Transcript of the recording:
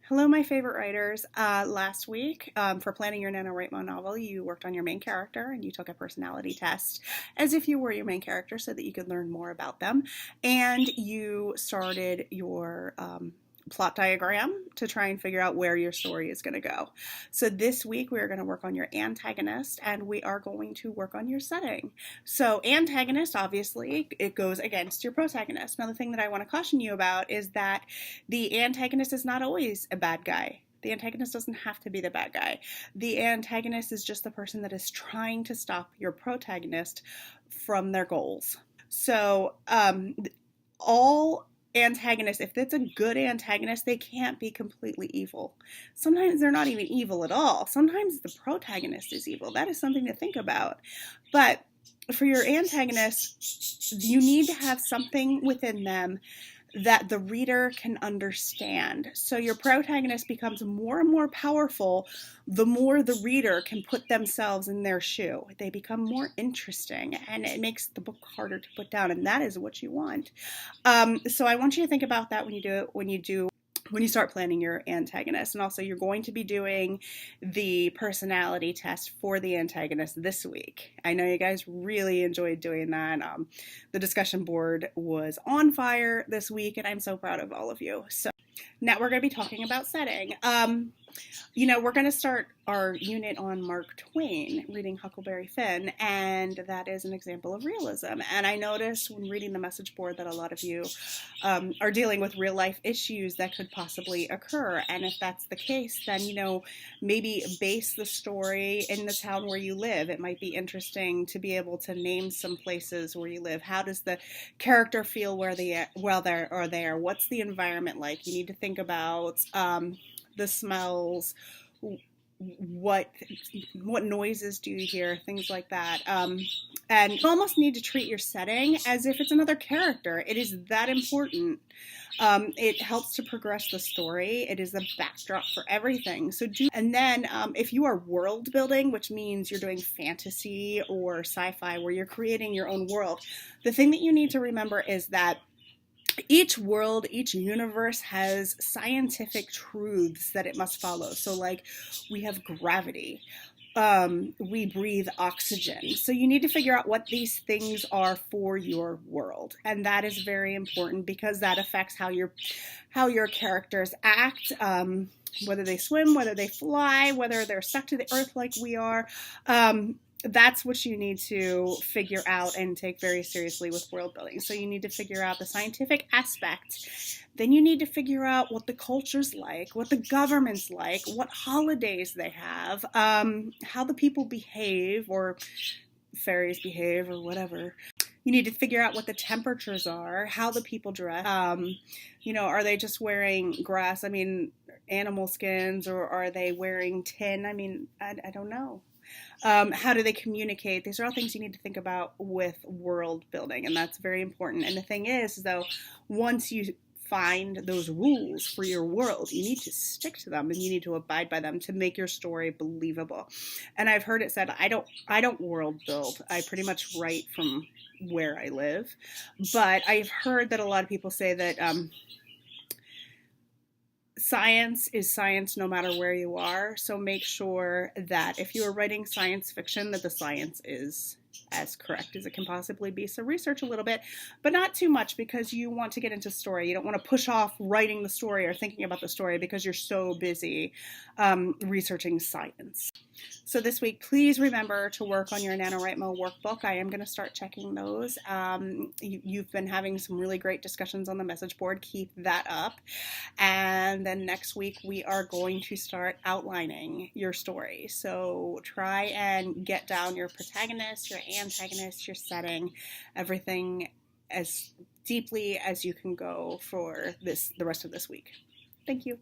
Hello, my favorite writers. Last week, for planning your NaNoWriMo novel, you worked on your main character and you took a personality test as if you were your main character so that you could learn more about them. And you started your plot diagram to try and figure out where your story is going to go. So this week we are going to work on your antagonist and we are going to work on your setting. So antagonist, obviously, it goes against your protagonist. Now the thing that I want to caution you about is that the antagonist is not always a bad guy. The antagonist doesn't have to be the bad guy. The antagonist is just the person that is trying to stop your protagonist from their goals. So all antagonists, if it's a good antagonist, they can't be completely evil. Sometimes they're not even evil at all. Sometimes the protagonist is evil. That is something to think about. But for your antagonist, you need to have something within them that the reader can understand. So your protagonist becomes more and more powerful the more the reader can put themselves in their shoe. They become more interesting and it makes the book harder to put down, and that is what you want. So I want you to think about that when you start planning your antagonist. And also, you're going to be doing the personality test for the antagonist this week. I know you guys really enjoyed doing that. The discussion board was on fire this week, and I'm so proud of all of you. So now we're going to be talking about setting. We're going to start our unit on Mark Twain, reading Huckleberry Finn, and that is an example of realism. And I noticed when reading the message board that a lot of you are dealing with real life issues that could possibly occur. And if that's the case, then, maybe base the story in the town where you live. It might be interesting to be able to name some places where you live. How does the character feel while they're there? What's the environment like? You need to think about the smells, what noises do you hear, things like that. And you almost need to treat your setting as if it's another character. It is that important. It helps to progress the story. It is the backdrop for everything. And then if you are world building, which means you're doing fantasy or sci-fi where you're creating your own world, the thing that you need to remember is that each world, each universe has scientific truths that it must follow. So like we have gravity, we breathe oxygen. So you need to figure out what these things are for your world. And that is very important because that affects how your characters act, whether they swim, whether they fly, whether they're stuck to the earth like we are. That's what you need to figure out and take very seriously with world building. So you need to figure out the scientific aspect. Then you need to figure out what the culture's like, what the government's like, what holidays they have, how the people behave, or fairies behave, or whatever. You need to figure out what the temperatures are, how the people dress. Are they just wearing animal skins, or are they wearing tin? I don't know. How do they communicate? These are all things you need to think about with world building, and that's very important. And the thing is, though, once you find those rules for your world, you need to stick to them and you need to abide by them to make your story believable. And I've heard it said, I don't world build. I pretty much write from where I live. But I've heard that a lot of people say that science is science no matter where you are. So make sure that if you are writing science fiction, that the science is as correct as it can possibly be. So research a little bit, but not too much because you want to get into story. You don't want to push off writing the story or thinking about the story because you're so busy researching science. So this week, please remember to work on your NaNoWriMo workbook. I am going to start checking those. You've been having some really great discussions on the message board. Keep that up. And then next week, we are going to start outlining your story. So try and get down your protagonist, your antagonist, your setting, everything as deeply as you can go for the rest of this week. Thank you.